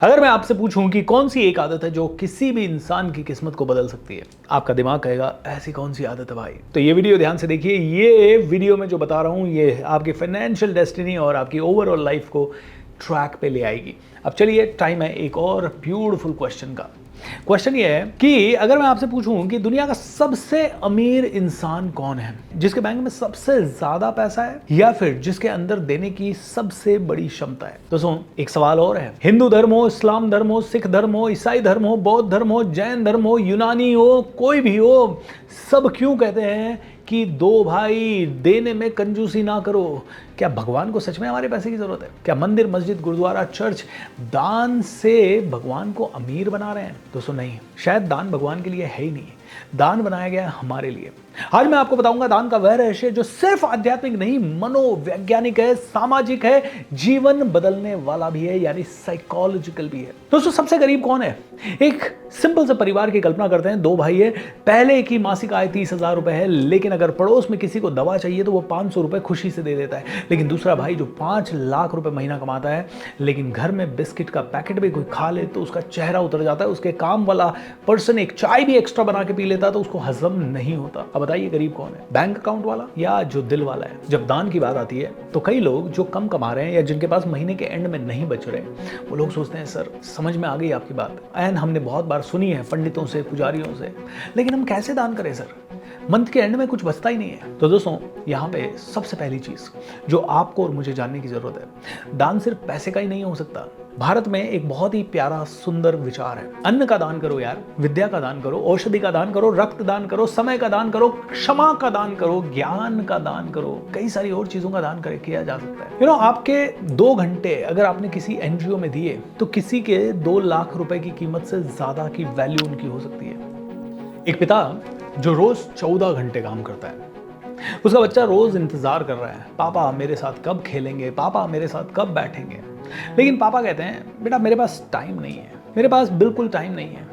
अगर मैं आपसे पूछूं कि कौन सी एक आदत है जो किसी भी इंसान की किस्मत को बदल सकती है, आपका दिमाग कहेगा ऐसी कौन सी आदत है भाई। तो ये वीडियो ध्यान से देखिए। ये वीडियो में जो बता रहा हूं ये आपकी फाइनेंशियल डेस्टिनी और आपकी ओवरऑल लाइफ को ट्रैक पे ले आएगी। अब चलिए, टाइम है एक और ब्यूटीफुल क्वेश्चन का। क्वेश्चन ये है कि अगर मैं आपसे पूछूं कि दुनिया का सबसे अमीर इंसान कौन है, जिसके बैंक में सबसे ज्यादा पैसा है या फिर जिसके अंदर देने की सबसे बड़ी क्षमता है। दोस्तों, एक सवाल और है। हिंदू धर्म हो, इस्लाम धर्म हो, सिख धर्म हो, ईसाई धर्म हो, बौद्ध धर्म हो, जैन धर्म हो, यूनानी हो, कोई भी हो, सब क्यों कहते हैं कि दो भाई देने में कंजूसी ना करो। क्या भगवान को सच में हमारे पैसे की जरूरत है? क्या मंदिर, मस्जिद, गुरुद्वारा, चर्च दान से भगवान को अमीर बना रहे हैं? दोस्तों नहीं, शायद दान भगवान के लिए है ही नहीं। दान बनाया गया है हमारे लिए। आज मैं आपको बताऊंगा दान का वह रहस्य जो सिर्फ आध्यात्मिक नहीं, मनोवैज्ञानिक है, सामाजिक है, जीवन बदलने वाला भी है, यानी साइकोलॉजिकल भी है। दोस्तों, सबसे गरीब कौन है? एक सिंपल से परिवार की कल्पना करते हैं। दो भाई है, पहले की मासिक आय 30,000 रुपए है, लेकिन अगर पड़ोस में किसी को दवा चाहिए तो वो 500 रुपए खुशी से दे देता है। लेकिन दूसरा भाई जो 5 लाख रुपए महीना कमाता है, लेकिन घर में बिस्किट का पैकेट भी कोई खा ले तो उसका चेहरा उतर जाता है। उसके काम वाला पर्सन एक चाय भी एक्स्ट्रा बना के पी लेता है तो उसको हजम नहीं होता। अब बताइए गरीब कौन है? बैंक अकाउंट वाला या जो दिल वाला है? जब दान की बात आती है तो कई लोग जो कम कमा रहे हैं या जिनके पास महीने के एंड में नहीं बच रहे, वो लोग सोचते हैं सर समझ में आ गई आपकी बात, एंड हमने बहुत बार सुनी है पंडितों से, पुजारियों से, लेकिन हम कैसे दान करें सर? मंथ के एंड में कुछ बचता ही नहीं है। तो दोस्तों, यहाँ पे सबसे पहली चीज जो आपको और मुझे जानने की जरूरत है, दान सिर्फ पैसे का ही नहीं हो सकता। भारत में एक बहुत ही प्यारा सुंदर विचार है, अन्न का दान करो यार, विद्या का दान करो, औषधि का दान करो, रक्त दान करो, समय का दान करो, क्षमा का दान करो, ज्ञान का दान करो, कई सारी और चीजों का दान किया जा सकता है। आपके 2 घंटे अगर आपने किसी एनजीओ में दिए तो किसी के 2 लाख रुपए की कीमत से ज्यादा की वैल्यू उनकी हो सकती है। एक पिता जो रोज 14 घंटे काम करता है, उसका बच्चा रोज इंतजार कर रहा है, पापा मेरे साथ कब खेलेंगे, पापा मेरे साथ कब बैठेंगे। लेकिन पापा कहते हैं बेटा मेरे पास टाइम नहीं है, मेरे पास बिल्कुल टाइम नहीं है।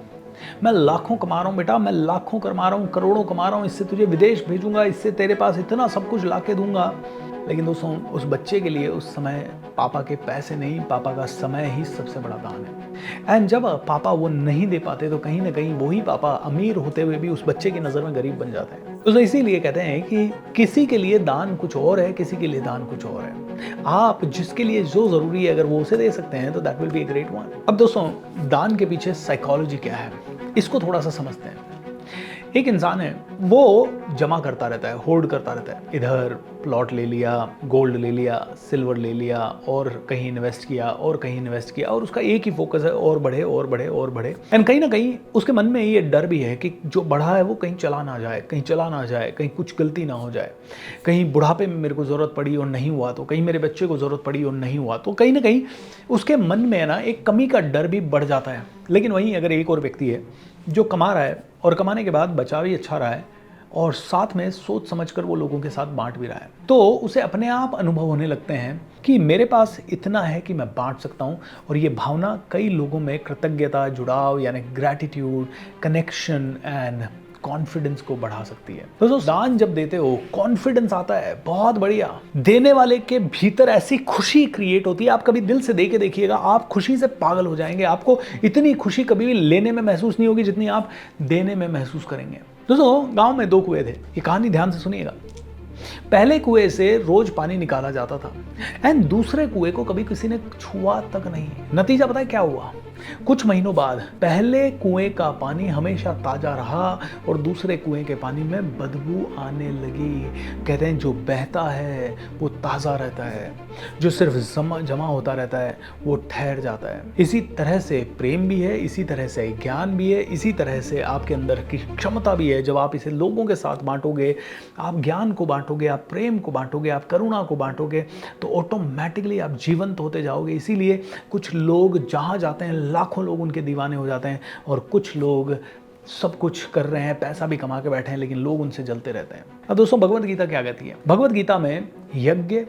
मैं लाखों कमा रहा हूँ बेटा, मैं लाखों कमा रहा हूँ, करोड़ों कमा रहा हूँ, इससे तुझे विदेश भेजूंगा, इससे तेरे पास इतना सब कुछ ला के दूंगा। लेकिन दोस्तों, उस बच्चे के लिए उस समय पापा के पैसे नहीं, पापा का समय ही सबसे बड़ा दान है। एंड जब पापा वो नहीं दे पाते तो कहीं ना कहीं वही पापा अमीर होते हुए भी उस बच्चे की नज़र में गरीब बन जाते हैं। तो इसीलिए कहते हैं कि किसी के लिए दान कुछ और है, किसी के लिए दान कुछ और है। आप जिसके लिए जो जरूरी है अगर वो उसे दे सकते हैं तो that will be a great one. अब दोस्तों, दान के पीछे साइकोलॉजी क्या है, इसको थोड़ा सा समझते हैं। एक इंसान है, वो जमा करता रहता है, होल्ड करता रहता है। इधर प्लॉट ले लिया, गोल्ड ले लिया, सिल्वर ले लिया, और कहीं इन्वेस्ट किया और कहीं इन्वेस्ट किया, और उसका एक ही फोकस है और बढ़े और बढ़े और बढ़े। एंड कहीं ना कहीं उसके मन में ये डर भी है कि जो बढ़ा है वो कहीं चला ना जाए, कहीं चला ना जाए, कहीं कुछ गलती ना हो जाए, कहीं बुढ़ापे में मेरे को ज़रूरत पड़ी और नहीं हुआ तो, कहीं मेरे बच्चे को ज़रूरत पड़ी और नहीं हुआ तो, कहीं ना कहीं उसके मन में ना एक कमी का डर भी बढ़ जाता है। लेकिन वहीं अगर एक और व्यक्ति है जो कमा रहा है और कमाने के बाद बचा भी अच्छा रहा है और साथ में सोच समझकर वो लोगों के साथ बांट भी रहा है, तो उसे अपने आप अनुभव होने लगते हैं कि मेरे पास इतना है कि मैं बांट सकता हूँ। और ये भावना कई लोगों में कृतज्ञता, जुड़ाव यानी ग्रैटिट्यूड, कनेक्शन एंड कॉन्फिडेंस को बढ़ा सकती है। दोस्तों, दान जब देते हो कॉन्फिडेंस आता है, बहुत बढ़िया। देने वाले के भीतर ऐसी खुशी क्रिएट होती है, आप कभी दिल से दे के देखिएगा, आप खुशी से पागल हो जाएंगे। आपको इतनी खुशी कभी भी लेने में महसूस नहीं होगी जितनी आप देने में महसूस करेंगे। दोस्तों, गांव में 2 कुएं थे, ये कहानी ध्यान से सुनिएगा। पहले कुएं से रोज पानी निकाला जाता था एंड दूसरे कुएं को कभी किसी ने छुआ तक नहीं। नतीजा पता है क्या हुआ? कुछ महीनों बाद पहले कुएं का पानी हमेशा ताजा रहा और दूसरे कुएं के पानी में बदबू आने लगी। कहते हैं जो बहता है वो ताजा रहता है, जो सिर्फ जमा होता रहता है वो ठहर जाता है। इसी तरह से प्रेम भी है, इसी तरह से ज्ञान भी है, इसी तरह से आपके अंदर की क्षमता भी है। जब आप इसे लोगों के साथ बांटोगे, आप ज्ञान को बांटोगे, आप प्रेम को बांटोगे, आप करुणा को बांटोगे, तो ऑटोमेटिकली आप जीवंत होते जाओगे। इसीलिए कुछ लोग जहाँ जाते हैं लाखों लोग उनके दीवाने हो जाते हैं, और कुछ लोग सब कुछ कर रहे हैं, पैसा भी कमा के बैठे हैं, लेकिन लोग उनसे जलते रहते हैं। अब दोस्तों, भगवत गीता क्या कहती है? भगवत गीता में यज्ञ,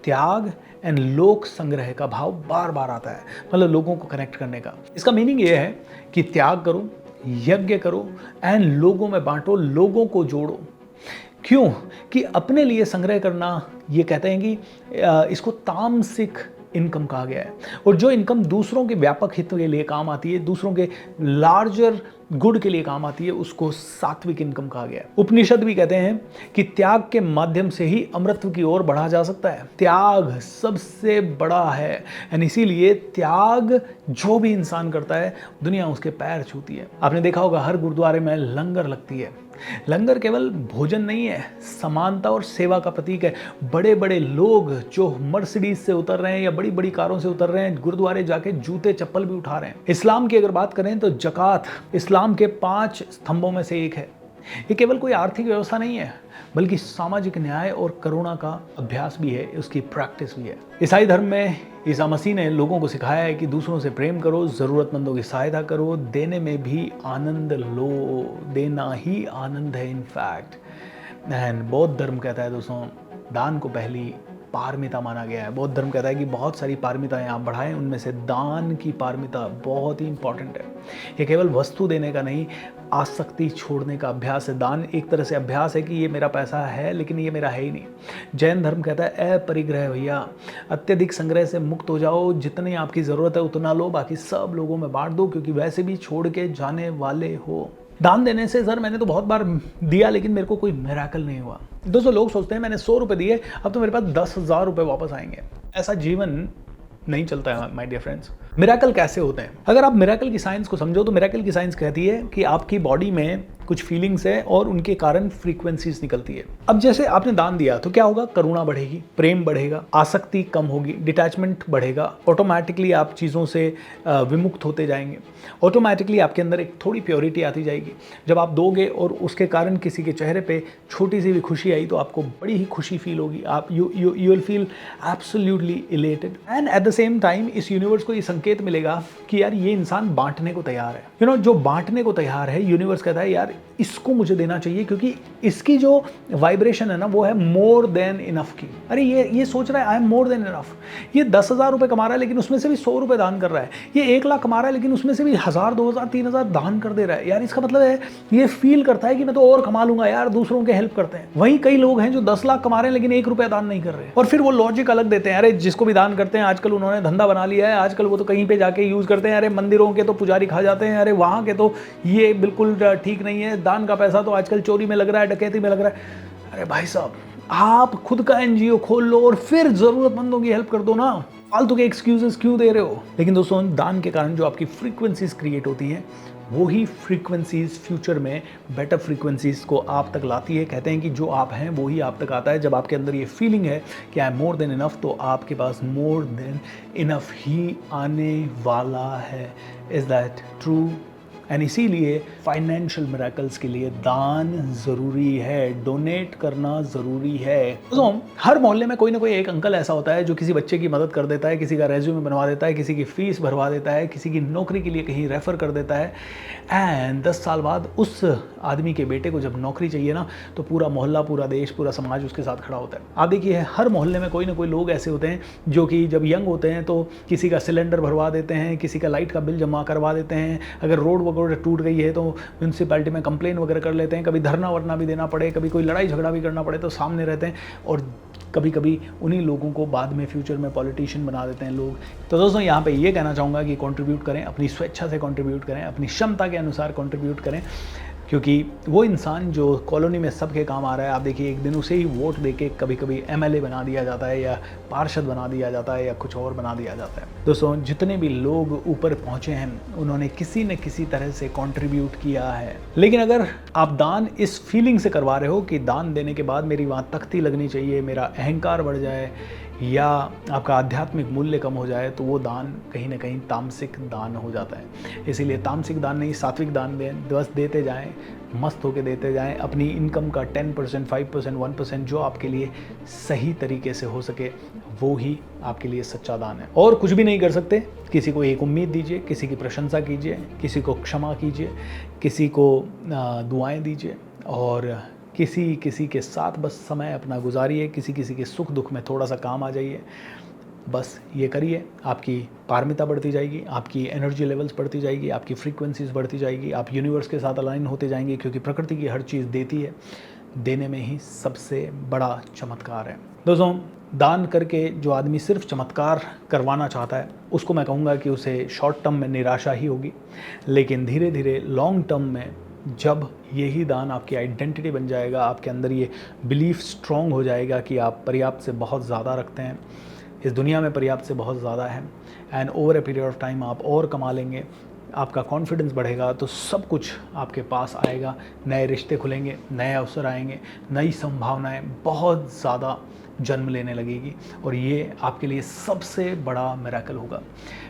त्याग एंड लोक संग्रह का भाव बार बार आता है, मतलब लोगों को कनेक्ट करने का। इसका मीनिंग ये है कि त्याग करो, यज्ञ करो एंड लोगों में बांटो, लोगों को जोड़ो। क्यों? कि अपने लिए संग्रह करना, ये कहते हैं कि इसको तामसिक इनकम कहा गया है। और जो इनकम दूसरों के व्यापक हित के लिए काम आती है, दूसरों के लार्जर गुड के लिए काम आती है, उसको सात्विक इनकम कहा गया है। उपनिषद भी कहते हैं कि त्याग के माध्यम से ही अमृतत्व की ओर बढ़ा जा सकता है। त्याग सबसे बड़ा है एंड इसीलिए त्याग जो भी इंसान करता है, दुनिया उसके पैर छूती है। आपने देखा होगा हर गुरुद्वारे में लंगर लगती है। लंगर केवल भोजन नहीं है, समानता और सेवा का प्रतीक है। बड़े बड़े लोग जो मर्सिडीज से उतर रहे हैं या बड़ी बड़ी कारों से उतर रहे हैं, गुरुद्वारे जाके जूते चप्पल भी उठा रहे हैं। इस्लाम की अगर बात करें तो जकात इस्लाम के 5 स्तंभों में से एक है। ये केवल कोई आर्थिक व्यवस्था नहीं है, बल्कि सामाजिक न्याय और करुणा का अभ्यास भी है, उसकी प्रैक्टिस भी है। ईसाई धर्म में ईसा मसीह ने लोगों को सिखाया है कि दूसरों से प्रेम करो, ज़रूरतमंदों की सहायता करो, देने में भी आनंद लो, देना ही आनंद है इनफैक्ट। एंड बौद्ध धर्म कहता है दोस्तों, दान को पहली पारमिता माना गया है। बौद्ध धर्म कहता है कि बहुत सारी पारमिताएं आप बढ़ाएं, उनमें से दान की पारमिता बहुत ही इंपॉर्टेंट है। ये केवल वस्तु देने का नहीं, आसक्ति छोड़ने का अभ्यास है। दान एक तरह से अभ्यास है कि ये मेरा पैसा है लेकिन ये मेरा है ही नहीं। जैन धर्म कहता है अपरिग्रह भैया, अत्यधिक संग्रह से मुक्त हो जाओ, जितनी आपकी ज़रूरत है उतना लो, बाकी सब लोगों में बांट दो, क्योंकि वैसे भी छोड़ के जाने वाले हो। दान देने से सर मैंने तो बहुत बार दिया लेकिन मेरे को कोई मिरेकल नहीं हुआ। दोस्तों लोग सोचते हैं मैंने 100 रुपये दिए, अब तो मेरे पास 10,000 रुपये वापस आएंगे। ऐसा जीवन नहीं चलता है माय डियर फ्रेंड्स। मिरेकल कैसे होते हैं? अगर आप मिरेकल की साइंस को समझो तो मिरेकल की साइंस कहती है कि आपकी बॉडी में कुछ फीलिंग्स है और उनके कारण फ्रीक्वेंसीज निकलती है। अब जैसे आपने दान दिया तो क्या होगा? करुणा बढ़ेगी, प्रेम बढ़ेगा, आसक्ति कम होगी, डिटैचमेंट बढ़ेगा, ऑटोमेटिकली आप चीज़ों से विमुक्त होते जाएंगे, ऑटोमेटिकली आपके अंदर एक थोड़ी प्योरिटी आती जाएगी। जब आप दोगे और उसके कारण किसी के चेहरे पे छोटी सी भी खुशी आई तो आपको बड़ी ही खुशी फील होगी। आप you will feel absolutely elated and at the same time इस यूनिवर्स को ये संकेत मिलेगा कि यार ये इंसान बांटने को तैयार है। जो बांटने को तैयार है, यूनिवर्स कहता है यार इसको मुझे देना चाहिए, क्योंकि इसकी जो वाइब्रेशन है ना वो है मोर देन इनफ की। अरे ये सोच रहा है I am more than enough. ये 10,000 रुपये कमा रहा है लेकिन उसमें से भी 100 रुपये दान कर रहा है। ये 1 लाख कमा रहा है लेकिन उसमें से भी 1,000, 2,000, 3,000 दान कर दे रहा है। यार इसका मतलब है ये फील करता है कि मैं तो और कमा लूंगा यार, दूसरों के हेल्प करते हैं। वहीं कई लोग हैं जो 10 लाख कमा रहे हैं लेकिन 1 रुपया दान नहीं कर रहे, और फिर वो लॉजिक अलग देते हैं, अरे जिसको भी दान करते हैं आजकल उन्होंने धंधा बना लिया है, आजकल वो तो कहीं पे जाके यूज करते हैं, अरे मंदिरों के तो पुजारी खा जाते हैं, अरे वहाँ के तो ये बिल्कुल ठीक नहीं है, दान का पैसा तो आजकल चोरी में लग रहा है, डकैती में लग रहा है। अरे भाई साहब, आप खुद का एनजीओ खोल लो और फिर जरूरतमंदों की हेल्प कर दो ना, फालतू के एक्सक्यूजेस क्यों दे रहे हो? लेकिन दोस्तों दान के कारण जो आपकी फ्रीक्वेंसीज क्रिएट होती हैं, वही फ्रीक्वेंसीज फ्यूचर में बेटर फ्रीक्वेंसीज को आप तक लाती है। कहते हैं कि जो आप हैं वो ही आप तक आता है। जब आपके अंदर ये फीलिंग है कि I am more than enough, तो आपके पास मोर देन इनफ ही आने वाला है। Is that true? एंड इसीलिए फाइनेंशियल मिरेकल्स के लिए दान ज़रूरी है, डोनेट करना ज़रूरी है। तो हर मोहल्ले में कोई ना कोई एक अंकल ऐसा होता है जो किसी बच्चे की मदद कर देता है, किसी का रेज्यूमे बनवा देता है, किसी की फ़ीस भरवा देता है, किसी की नौकरी के लिए कहीं रेफ़र कर देता है। एंड 10 साल बाद उस आदमी के बेटे को जब नौकरी चाहिए ना, तो पूरा मोहल्ला, पूरा देश, पूरा समाज उसके साथ खड़ा होता है। आप देखिए हर मोहल्ले में कोई ना कोई लोग ऐसे होते हैं जो कि जब यंग होते हैं तो किसी का सिलेंडर भरवा देते हैं, किसी का लाइट का बिल जमा करवा देते हैं, अगर रोड वगैरह टूट गई है तो म्यूनसिपैलिटी में कंप्लेन वगैरह कर लेते हैं, कभी धरना वरना भी देना पड़े, कभी कोई लड़ाई झगड़ा भी करना पड़े तो सामने रहते हैं, और कभी कभी उन्हीं लोगों को बाद में फ्यूचर में पॉलिटिशियन बना देते हैं लोग। तो दोस्तों यहाँ पे ये कहना चाहूँगा कि कंट्रीब्यूट करें, अपनी स्वेच्छा से कंट्रीब्यूट करें, अपनी क्षमता के अनुसार कंट्रीब्यूट करें, क्योंकि वो इंसान जो कॉलोनी में सबके काम आ रहा है, आप देखिए एक दिन उसे ही वोट देके कभी कभी एमएलए बना दिया जाता है, या पार्षद बना दिया जाता है, या कुछ और बना दिया जाता है। दोस्तों जितने भी लोग ऊपर पहुँचे हैं उन्होंने किसी न किसी तरह से कंट्रीब्यूट किया है। लेकिन अगर आप दान इस फीलिंग से करवा रहे हो कि दान देने के बाद मेरी वहाँ तख्ती लगनी चाहिए, मेरा अहंकार बढ़ जाए, या आपका आध्यात्मिक मूल्य कम हो जाए, तो वो दान कहीं ना कहीं तामसिक दान हो जाता है। इसीलिए तामसिक दान नहीं, सात्विक दान दें, बस देते जाएं, मस्त होके देते जाएं। अपनी इनकम का 10%, 5%, 1% जो आपके लिए सही तरीके से हो सके, वो ही आपके लिए सच्चा दान है। और कुछ भी नहीं कर सकते, किसी को एक उम्मीद दीजिए, किसी की प्रशंसा कीजिए, किसी को क्षमा कीजिए, किसी को दुआएं दीजिए, और किसी के साथ बस समय अपना गुजारिए, किसी के सुख दुख में थोड़ा सा काम आ जाइए। बस ये करिए, आपकी पारमिता बढ़ती जाएगी, आपकी एनर्जी लेवल्स बढ़ती जाएगी, आपकी फ्रीक्वेंसीज बढ़ती जाएगी, आप यूनिवर्स के साथ अलाइन होते जाएंगे, क्योंकि प्रकृति की हर चीज़ देती है। देने में ही सबसे बड़ा चमत्कार है। दोस्तों, दान करके जो आदमी सिर्फ चमत्कार करवाना चाहता है, उसको मैं कहूँगा कि उसे शॉर्ट टर्म में निराशा ही होगी, लेकिन धीरे धीरे लॉन्ग टर्म में जब यही दान आपकी आइडेंटिटी बन जाएगा, आपके अंदर ये बिलीफ स्ट्रॉन्ग हो जाएगा कि आप पर्याप्त से बहुत ज़्यादा रखते हैं, इस दुनिया में पर्याप्त से बहुत ज़्यादा है, and over a period of time आप और कमा लेंगे, आपका कॉन्फिडेंस बढ़ेगा, तो सब कुछ आपके पास आएगा, नए रिश्ते खुलेंगे, नए अवसर आएंगे, नई संभावनाएं बहुत ज़्यादा जन्म लेने लगेगी, और ये आपके लिए सबसे बड़ा मिरेकल होगा।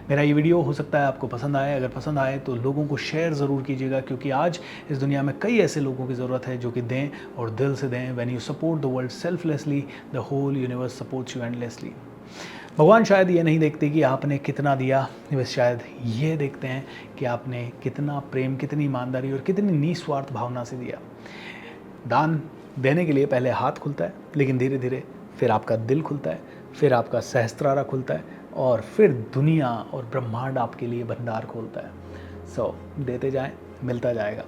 मेरा ये वीडियो हो सकता है आपको पसंद आए, अगर पसंद आए तो लोगों को शेयर ज़रूर कीजिएगा, क्योंकि आज इस दुनिया में कई ऐसे लोगों की ज़रूरत है जो कि दें और दिल से दें। When you support the world selflessly, the whole universe supports you endlessly. भगवान शायद ये नहीं देखते कि आपने कितना दिया, वे शायद ये देखते हैं कि आपने कितना प्रेम, कितनी ईमानदारी और कितनी निस्वार्थ भावना से दिया। दान देने के लिए पहले हाथ खुलता है, लेकिन धीरे धीरे फिर आपका दिल खुलता है, फिर आपका सहस्त्रारा खुलता है, और फिर दुनिया और ब्रह्मांड आपके लिए भंडार खोलता है। देते जाएं, मिलता जाएगा।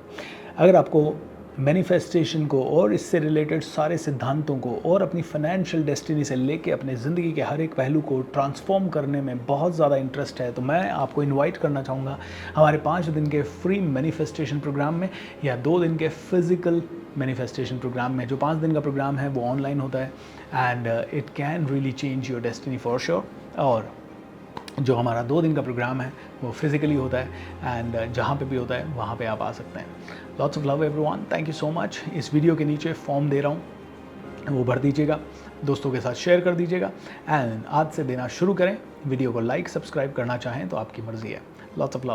अगर आपको मैनिफेस्टेशन को और इससे रिलेटेड सारे सिद्धांतों को और अपनी फाइनेंशियल डेस्टिनी से लेके अपने ज़िंदगी के हर एक पहलू को ट्रांसफॉर्म करने में बहुत ज़्यादा इंटरेस्ट है, तो मैं आपको इनवाइट करना चाहूँगा हमारे 5 दिन के फ्री मैनिफेस्टेशन प्रोग्राम में, या 2 दिन के फिज़िकल मैनिफेस्टेशन प्रोग्राम में। जो 5 दिन का प्रोग्राम है वो ऑनलाइन होता है, and it can really change your destiny for sure. और जो हमारा 2 दिन का प्रोग्राम है वो फिज़िकली होता है, एंड जहाँ पे भी होता है वहाँ पे आप आ सकते हैं। Lots of love everyone, thank you so much. इस वीडियो के नीचे फॉर्म दे रहा हूँ, वो भर दीजिएगा, दोस्तों के साथ शेयर कर दीजिएगा, एंड आज से देना शुरू करें। वीडियो को लाइक, सब्सक्राइब करना चाहें तो आपकी मर्ज़ी है। Lots of love.